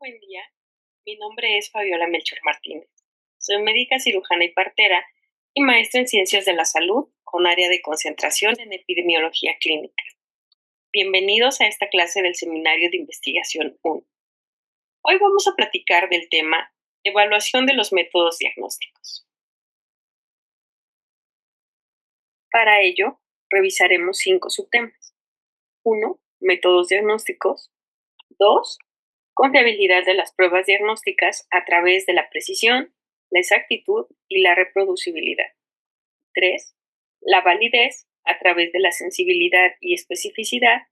buen día. Mi nombre es Fabiola Melchor Martínez. Soy médica cirujana y partera y maestra en Ciencias de la Salud con área de concentración en Epidemiología Clínica. Bienvenidos a esta clase del Seminario de Investigación 1. Hoy vamos a platicar del tema Evaluación de los métodos diagnósticos. Para ello, revisaremos 5 subtemas. 1. Métodos diagnósticos. 2. Confiabilidad de las pruebas diagnósticas a través de la precisión, la exactitud y la reproducibilidad. 3. La validez a través de la sensibilidad y especificidad.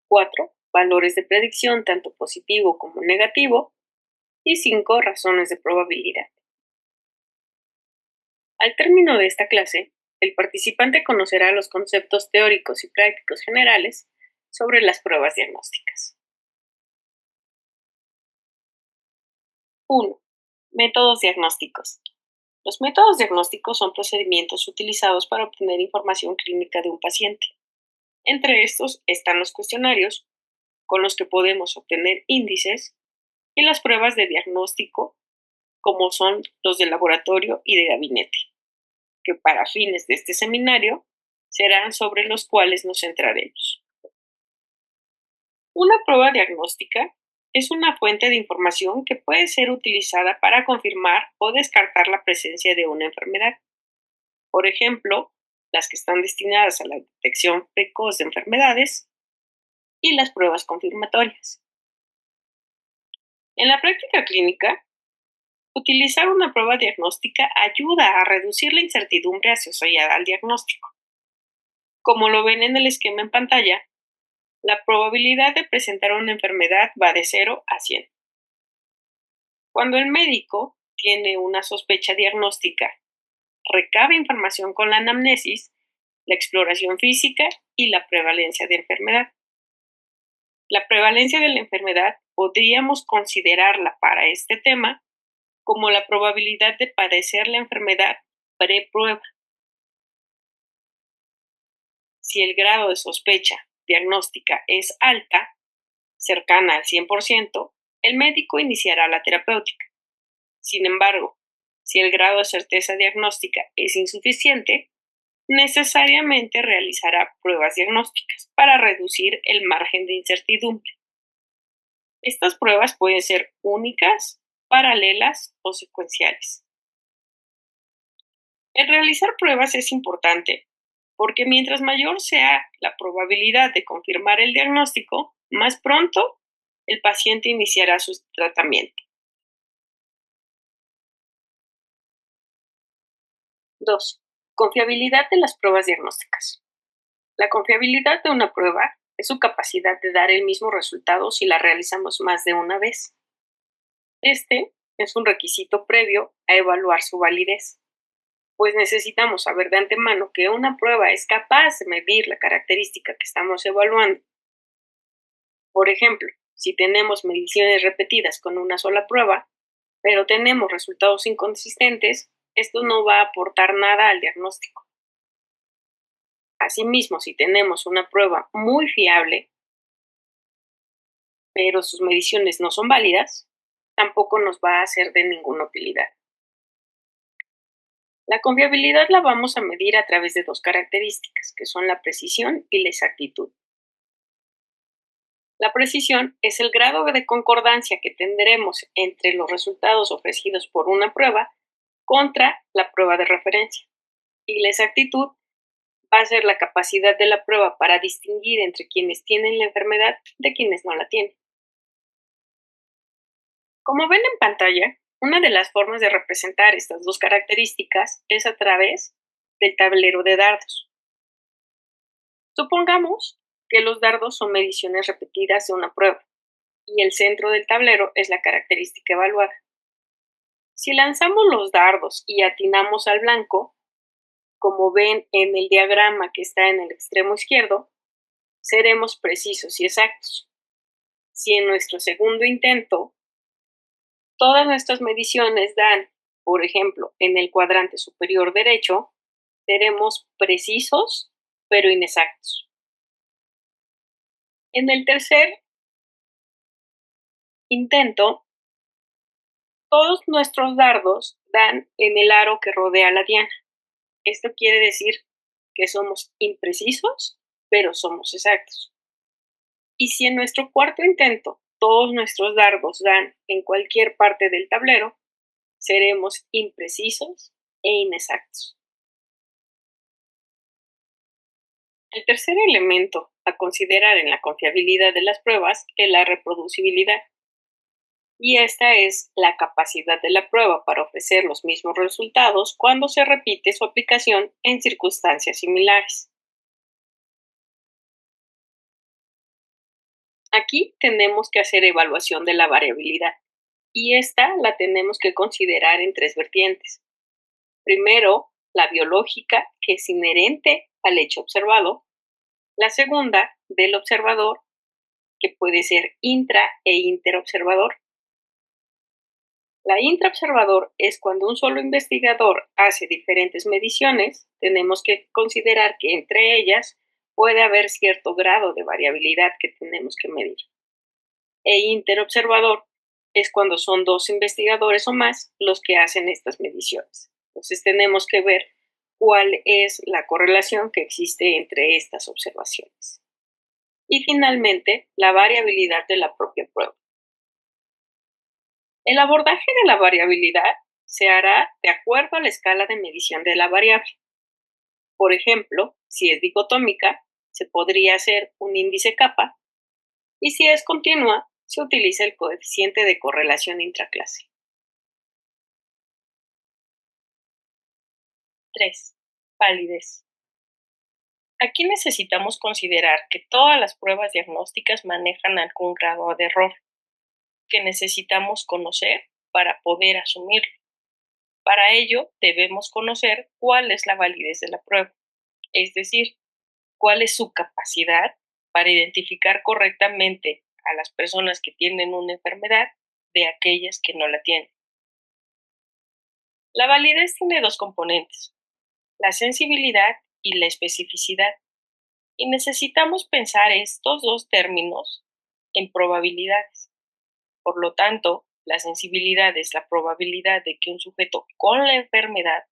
4. Valores de predicción tanto positivo como negativo. Y 5. Razones de probabilidad. Al término de esta clase, el participante conocerá los conceptos teóricos y prácticos generales sobre las pruebas diagnósticas. 1. Métodos diagnósticos. Los métodos diagnósticos son procedimientos utilizados para obtener información clínica de un paciente. Entre estos están los cuestionarios, con los que podemos obtener índices, y las pruebas de diagnóstico, como son los de laboratorio y de gabinete, que para fines de este seminario serán sobre los cuales nos centraremos. Una prueba diagnóstica es una fuente de información que puede ser utilizada para confirmar o descartar la presencia de una enfermedad. Por ejemplo, las que están destinadas a la detección precoz de enfermedades y las pruebas confirmatorias. En la práctica clínica, utilizar una prueba diagnóstica ayuda a reducir la incertidumbre asociada al diagnóstico. Como lo ven en el esquema en pantalla, la probabilidad de presentar una enfermedad va de 0 a 100. Cuando el médico tiene una sospecha diagnóstica, recaba información con la anamnesis, la exploración física y la prevalencia de enfermedad. La prevalencia de la enfermedad podríamos considerarla para este tema como la probabilidad de padecer la enfermedad preprueba. Si el grado de sospecha diagnóstica es alta, cercana al 100%, el médico iniciará la terapéutica. Sin embargo, si el grado de certeza diagnóstica es insuficiente, necesariamente realizará pruebas diagnósticas para reducir el margen de incertidumbre. Estas pruebas pueden ser únicas, paralelas o secuenciales. El realizar pruebas es importante porque mientras mayor sea la probabilidad de confirmar el diagnóstico, más pronto el paciente iniciará su tratamiento. 2. Confiabilidad de las pruebas diagnósticas. La confiabilidad de una prueba es su capacidad de dar el mismo resultado si la realizamos más de una vez. Este es un requisito previo a evaluar su validez, pues necesitamos saber de antemano que una prueba es capaz de medir la característica que estamos evaluando. Por ejemplo, si tenemos mediciones repetidas con una sola prueba, pero tenemos resultados inconsistentes, esto no va a aportar nada al diagnóstico. Asimismo, si tenemos una prueba muy fiable, pero sus mediciones no son válidas, tampoco nos va a ser de ninguna utilidad. La confiabilidad la vamos a medir a través de 2 características, que son la precisión y la exactitud. La precisión es el grado de concordancia que tendremos entre los resultados ofrecidos por una prueba contra la prueba de referencia. Y la exactitud va a ser la capacidad de la prueba para distinguir entre quienes tienen la enfermedad de quienes no la tienen. Como ven en pantalla, una de las formas de representar estas 2 características es a través del tablero de dardos. Supongamos que los dardos son mediciones repetidas de una prueba y el centro del tablero es la característica evaluada. Si lanzamos los dardos y atinamos al blanco, como ven en el diagrama que está en el extremo izquierdo, seremos precisos y exactos. Si en nuestro segundo intento todas nuestras mediciones dan, por ejemplo, en el cuadrante superior derecho, seremos precisos pero inexactos. En el tercer intento, todos nuestros dardos dan en el aro que rodea la diana. Esto quiere decir que somos imprecisos, pero somos exactos. Y si en nuestro cuarto intento todos nuestros dardos dan en cualquier parte del tablero, seremos imprecisos e inexactos. El tercer elemento a considerar en la confiabilidad de las pruebas es la reproducibilidad. Y esta es la capacidad de la prueba para ofrecer los mismos resultados cuando se repite su aplicación en circunstancias similares. Aquí tenemos que hacer evaluación de la variabilidad y esta la tenemos que considerar en tres vertientes. Primero, la biológica, que es inherente al hecho observado. La segunda, del observador, que puede ser intra e interobservador. La intraobservador es cuando un solo investigador hace diferentes mediciones, tenemos que considerar que entre ellas puede haber cierto grado de variabilidad que tenemos que medir. E interobservador es cuando son dos investigadores o más los que hacen estas mediciones. Entonces tenemos que ver cuál es la correlación que existe entre estas observaciones. Y finalmente, la variabilidad de la propia prueba. El abordaje de la variabilidad se hará de acuerdo a la escala de medición de la variable. Por ejemplo, si es dicotómica, se podría hacer un índice kappa, y si es continua, se utiliza el coeficiente de correlación intraclase. 3. Validez. Aquí necesitamos considerar que todas las pruebas diagnósticas manejan algún grado de error, que necesitamos conocer para poder asumirlo. Para ello, debemos conocer cuál es la validez de la prueba, es decir, cuál es su capacidad para identificar correctamente a las personas que tienen una enfermedad de aquellas que no la tienen. La validez tiene dos componentes, la sensibilidad y la especificidad, y necesitamos pensar estos dos términos en probabilidades. Por lo tanto, la sensibilidad es la probabilidad de que un sujeto con la enfermedad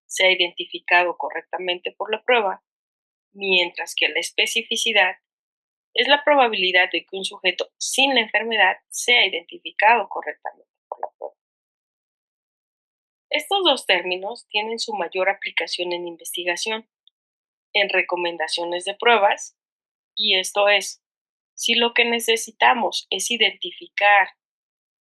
sea identificado correctamente por la prueba, mientras que la especificidad es la probabilidad de que un sujeto sin la enfermedad sea identificado correctamente por la prueba. Estos dos términos tienen su mayor aplicación en investigación, en recomendaciones de pruebas, y esto es, si lo que necesitamos es identificar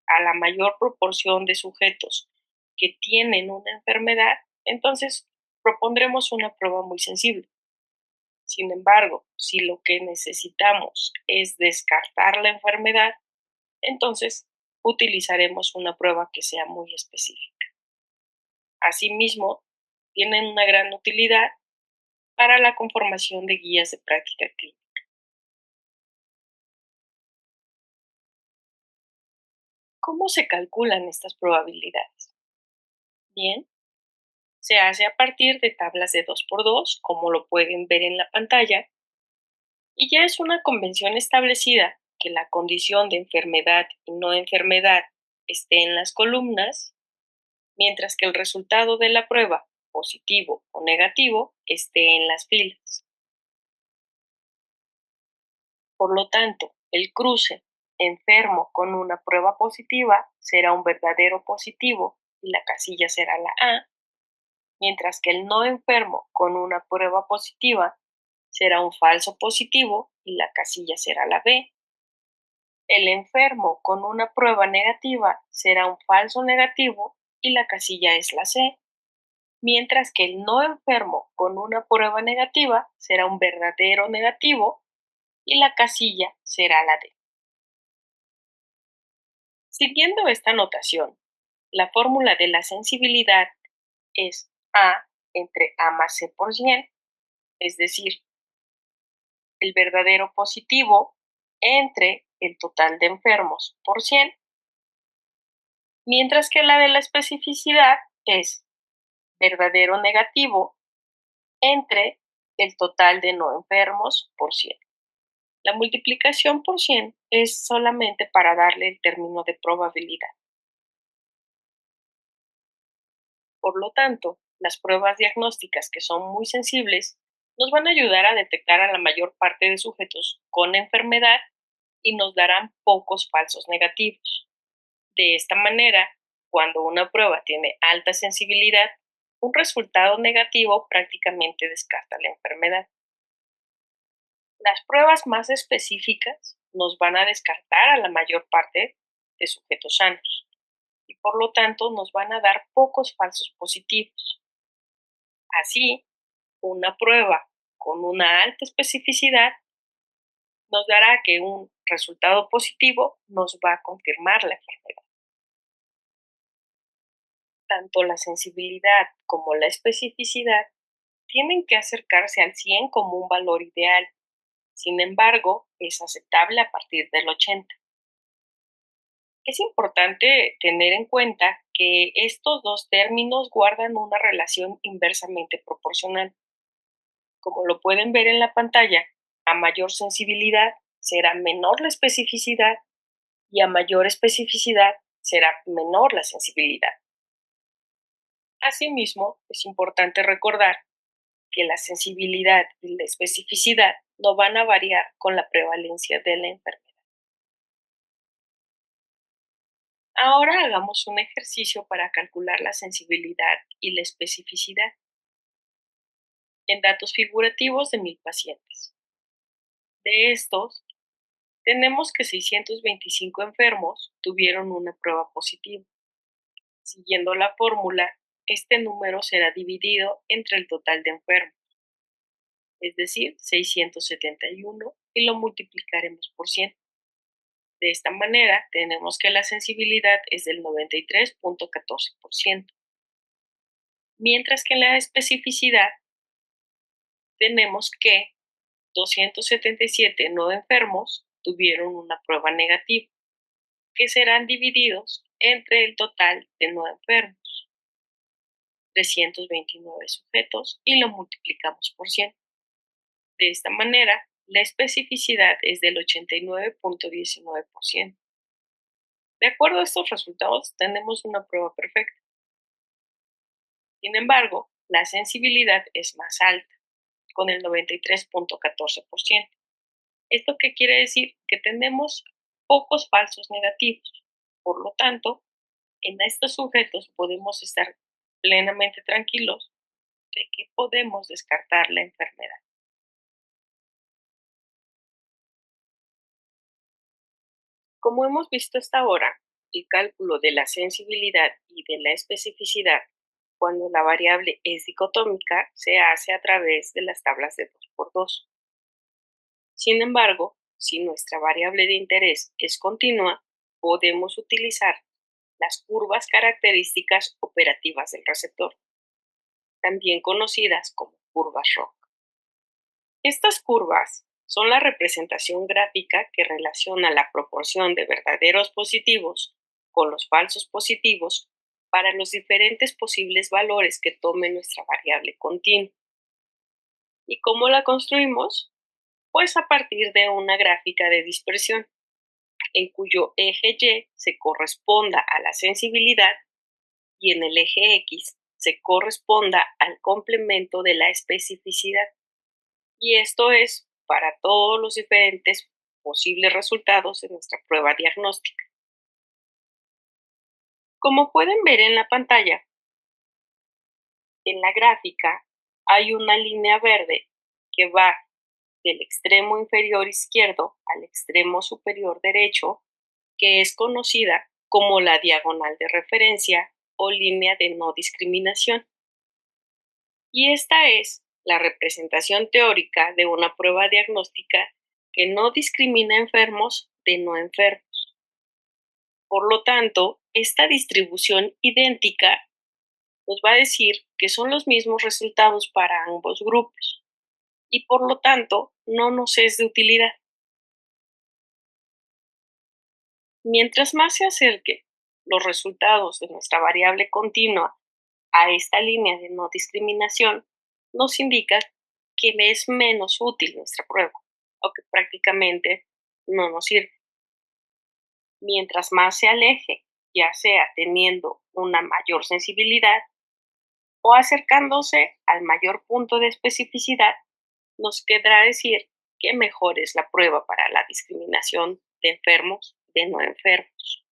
a la mayor proporción de sujetos que tienen una enfermedad, entonces propondremos una prueba muy sensible. Sin embargo, si lo que necesitamos es descartar la enfermedad, entonces utilizaremos una prueba que sea muy específica. Asimismo, tienen una gran utilidad para la conformación de guías de práctica clínica. ¿Cómo se calculan estas probabilidades? Bien, se hace a partir de tablas de 2x2, como lo pueden ver en la pantalla, y ya es una convención establecida que la condición de enfermedad y no enfermedad esté en las columnas, mientras que el resultado de la prueba, positivo o negativo, esté en las filas. Por lo tanto, el cruce enfermo con una prueba positiva será un verdadero positivo y la casilla será la A, mientras que el no enfermo con una prueba positiva será un falso positivo y la casilla será la B. El enfermo con una prueba negativa será un falso negativo y la casilla es la C, mientras que el no enfermo con una prueba negativa será un verdadero negativo y la casilla será la D. Siguiendo esta notación, la fórmula de la sensibilidad es A entre A más C por 100, es decir, el verdadero positivo entre el total de enfermos por 100, mientras que la de la especificidad es verdadero negativo entre el total de no enfermos por 100. La multiplicación por 100 es solamente para darle el término de probabilidad. Por lo tanto, las pruebas diagnósticas que son muy sensibles nos van a ayudar a detectar a la mayor parte de sujetos con enfermedad y nos darán pocos falsos negativos. De esta manera, cuando una prueba tiene alta sensibilidad, un resultado negativo prácticamente descarta la enfermedad. Las pruebas más específicas nos van a descartar a la mayor parte de sujetos sanos y por lo tanto nos van a dar pocos falsos positivos. Así, una prueba con una alta especificidad nos dará que un resultado positivo nos va a confirmar la enfermedad. Tanto la sensibilidad como la especificidad tienen que acercarse al 100 como un valor ideal. Sin embargo, es aceptable a partir del 80. Es importante tener en cuenta que estos dos términos guardan una relación inversamente proporcional. Como lo pueden ver en la pantalla, a mayor sensibilidad será menor la especificidad y a mayor especificidad será menor la sensibilidad. Asimismo, es importante recordar que la sensibilidad y la especificidad no van a variar con la prevalencia de la enfermedad. Ahora hagamos un ejercicio para calcular la sensibilidad y la especificidad en datos figurativos de 1000 pacientes. De estos, tenemos que 625 enfermos tuvieron una prueba positiva. Siguiendo la fórmula, este número será dividido entre el total de enfermos, es decir, 671, y lo multiplicaremos por 100. De esta manera, tenemos que la sensibilidad es del 93.14%, mientras que en la especificidad tenemos que 277 no enfermos tuvieron una prueba negativa, que serán divididos entre el total de no enfermos, 329 sujetos, y lo multiplicamos por 100. De esta manera, la especificidad es del 89.19%. De acuerdo a estos resultados, tenemos una prueba perfecta. Sin embargo, la sensibilidad es más alta, con el 93.14%. ¿Esto qué quiere decir? Que tenemos pocos falsos negativos. Por lo tanto, en estos sujetos podemos estar plenamente tranquilos de que podemos descartar la enfermedad. Como hemos visto hasta ahora, el cálculo de la sensibilidad y de la especificidad cuando la variable es dicotómica se hace a través de las tablas de 2 por 2. Sin embargo, si nuestra variable de interés es continua, podemos utilizar las curvas características operativas del receptor, también conocidas como curvas ROC. Estas curvas son la representación gráfica que relaciona la proporción de verdaderos positivos con los falsos positivos para los diferentes posibles valores que tome nuestra variable continua. ¿Y cómo la construimos? Pues a partir de una gráfica de dispersión, en cuyo eje Y se corresponda a la sensibilidad y en el eje X se corresponda al complemento de la especificidad. Y esto es para todos los diferentes posibles resultados de nuestra prueba diagnóstica. Como pueden ver en la pantalla, en la gráfica hay una línea verde que va del extremo inferior izquierdo al extremo superior derecho, que es conocida como la diagonal de referencia o línea de no discriminación. Y esta es la representación teórica de una prueba diagnóstica que no discrimina enfermos de no enfermos. Por lo tanto, esta distribución idéntica nos va a decir que son los mismos resultados para ambos grupos y por lo tanto no nos es de utilidad. Mientras más se acerque los resultados de nuestra variable continua a esta línea de no discriminación, nos indica que es menos útil nuestra prueba. o que prácticamente no nos sirve. Mientras más se aleje, ya sea teniendo una mayor sensibilidad o acercándose al mayor punto de especificidad, nos quedará decir que mejor es la prueba para la discriminación de enfermos de no enfermos.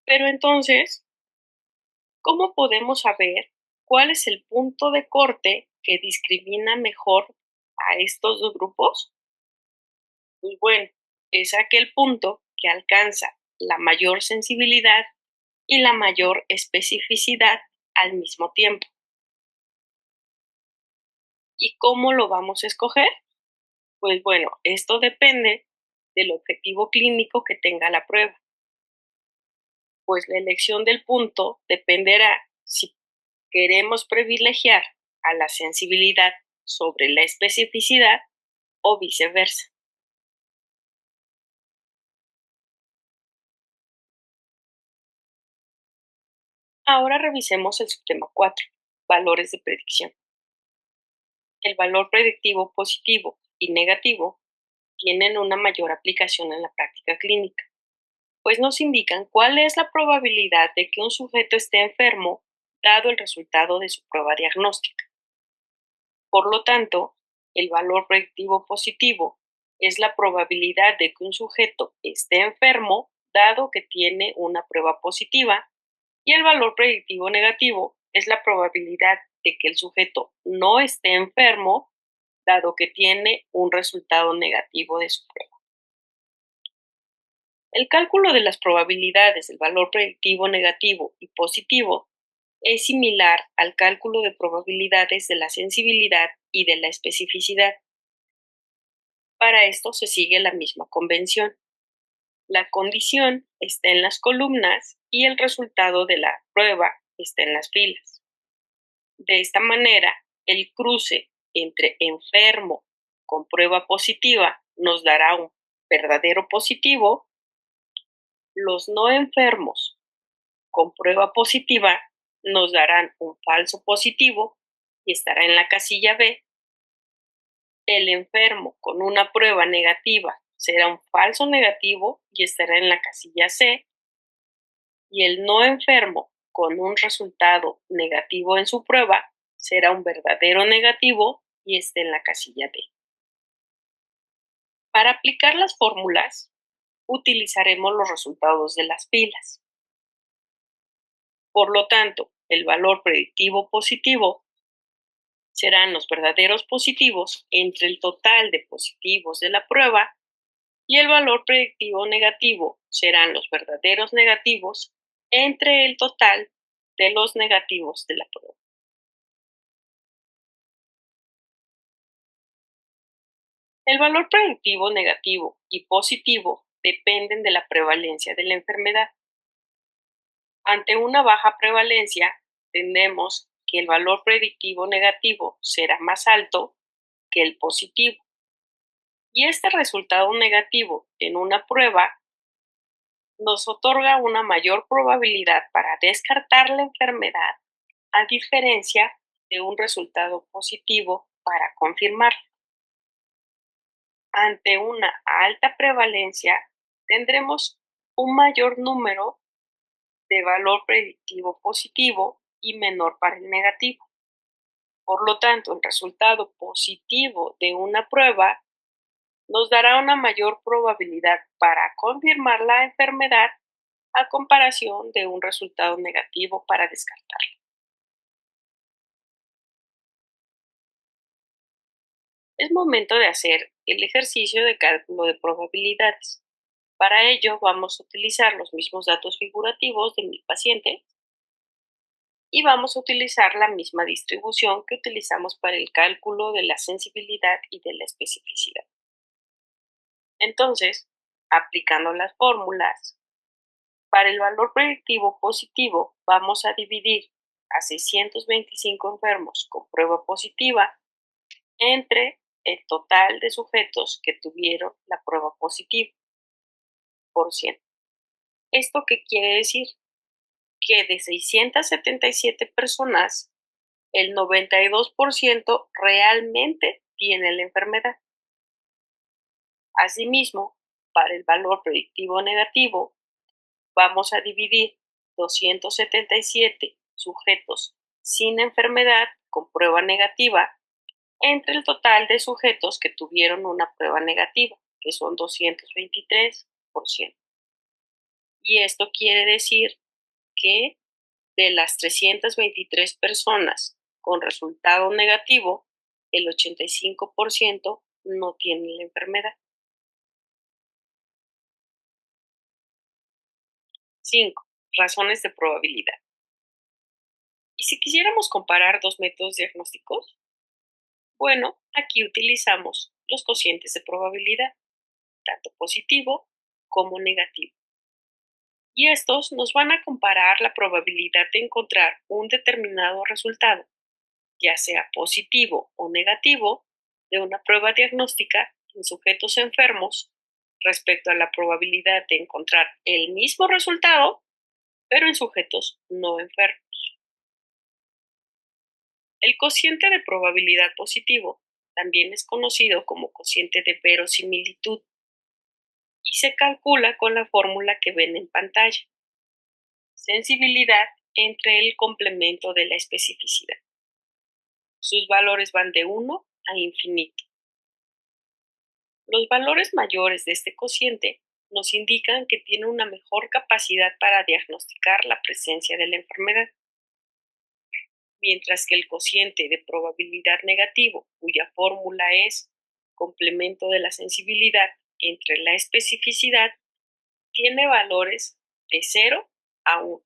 Pero entonces, ¿cómo podemos saber cuál es el punto de corte que discrimina mejor a estos dos grupos? Pues bueno, es aquel punto que alcanza la mayor sensibilidad y la mayor especificidad al mismo tiempo. ¿Y cómo lo vamos a escoger? Pues bueno, esto depende del objetivo clínico que tenga la prueba, pues la elección del punto dependerá si queremos privilegiar a la sensibilidad sobre la especificidad o viceversa. Ahora revisemos el subtema 4, valores de predicción. El valor predictivo positivo y negativo tienen una mayor aplicación en la práctica clínica, pues nos indican cuál es la probabilidad de que un sujeto esté enfermo dado el resultado de su prueba diagnóstica. Por lo tanto, el valor predictivo positivo es la probabilidad de que un sujeto esté enfermo dado que tiene una prueba positiva, y el valor predictivo negativo es la probabilidad de que el sujeto no esté enfermo dado que tiene un resultado negativo de su prueba. El cálculo de las probabilidades del valor predictivo negativo y positivo es similar al cálculo de probabilidades de la sensibilidad y de la especificidad. Para esto se sigue la misma convención. La condición está en las columnas y el resultado de la prueba está en las filas. De esta manera, el cruce entre enfermo con prueba positiva nos dará un verdadero positivo. Los no enfermos con prueba positiva nos darán un falso positivo y estará en la casilla B. El enfermo con una prueba negativa será un falso negativo y estará en la casilla C. Y el no enfermo con un resultado negativo en su prueba será un verdadero negativo y esté en la casilla D. Para aplicar las fórmulas, utilizaremos los resultados de las filas. Por lo tanto, el valor predictivo positivo serán los verdaderos positivos entre el total de positivos de la prueba, y el valor predictivo negativo serán los verdaderos negativos entre el total de los negativos de la prueba. El valor predictivo negativo y positivo dependen de la prevalencia de la enfermedad. Ante una baja prevalencia, tenemos que el valor predictivo negativo será más alto que el positivo. Y este resultado negativo en una prueba nos otorga una mayor probabilidad para descartar la enfermedad, a diferencia de un resultado positivo para confirmarla. Ante una alta prevalencia, tendremos un mayor número de valor predictivo positivo y menor para el negativo. Por lo tanto, el resultado positivo de una prueba nos dará una mayor probabilidad para confirmar la enfermedad a comparación de un resultado negativo para descartarla. Es momento de hacer el ejercicio de cálculo de probabilidades. Para ello vamos a utilizar los mismos datos figurativos de mi paciente y vamos a utilizar la misma distribución que utilizamos para el cálculo de la sensibilidad y de la especificidad. Entonces, aplicando las fórmulas, para el valor predictivo positivo vamos a dividir a 625 enfermos con prueba positiva entre el total de sujetos que tuvieron la prueba positiva por 100. ¿Esto qué quiere decir? Que de 677 personas, el 92% realmente tiene la enfermedad. Asimismo, para el valor predictivo negativo, vamos a dividir 277 sujetos sin enfermedad con prueba negativa entre el total de sujetos que tuvieron una prueba negativa, que son 223%. Y esto quiere decir que de las 323 personas con resultado negativo, el 85% no tienen la enfermedad. 5. Razones de probabilidad. ¿Y si quisiéramos comparar dos métodos diagnósticos? Bueno, aquí utilizamos los cocientes de probabilidad, tanto positivo como negativo. Y estos nos van a comparar la probabilidad de encontrar un determinado resultado, ya sea positivo o negativo, de una prueba diagnóstica en sujetos enfermos respecto a la probabilidad de encontrar el mismo resultado, pero en sujetos no enfermos. El cociente de probabilidad positivo también es conocido como cociente de verosimilitud y se calcula con la fórmula que ven en pantalla. Sensibilidad entre el complemento de la especificidad. Sus valores van de 1 a infinito. Los valores mayores de este cociente nos indican que tiene una mejor capacidad para diagnosticar la presencia de la enfermedad, mientras que el cociente de probabilidad negativo, cuya fórmula es complemento de la sensibilidad entre la especificidad, tiene valores de 0 a 1.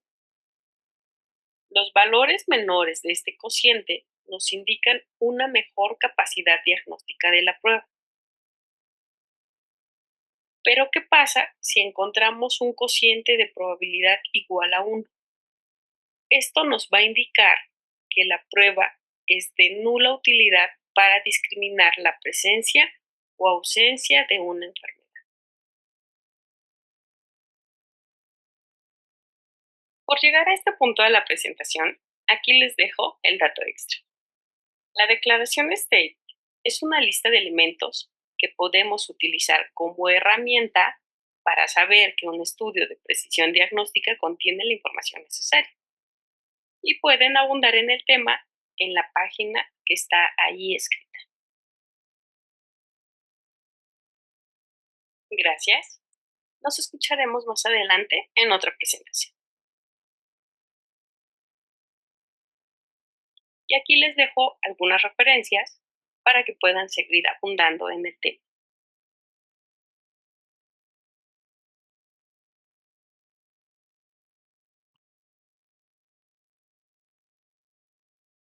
Los valores menores de este cociente nos indican una mejor capacidad diagnóstica de la prueba. Pero, ¿qué pasa si encontramos un cociente de probabilidad igual a 1? Esto nos va a indicar que la prueba es de nula utilidad para discriminar la presencia o ausencia de una enfermedad. Por llegar a este punto de la presentación, aquí les dejo el dato extra. La declaración STATE es una lista de elementos que podemos utilizar como herramienta para saber que un estudio de precisión diagnóstica contiene la información necesaria. Y pueden abundar en el tema en la página que está ahí escrita. Gracias. Nos escucharemos más adelante en otra presentación. Y aquí les dejo algunas referencias para que puedan seguir abundando en el tema.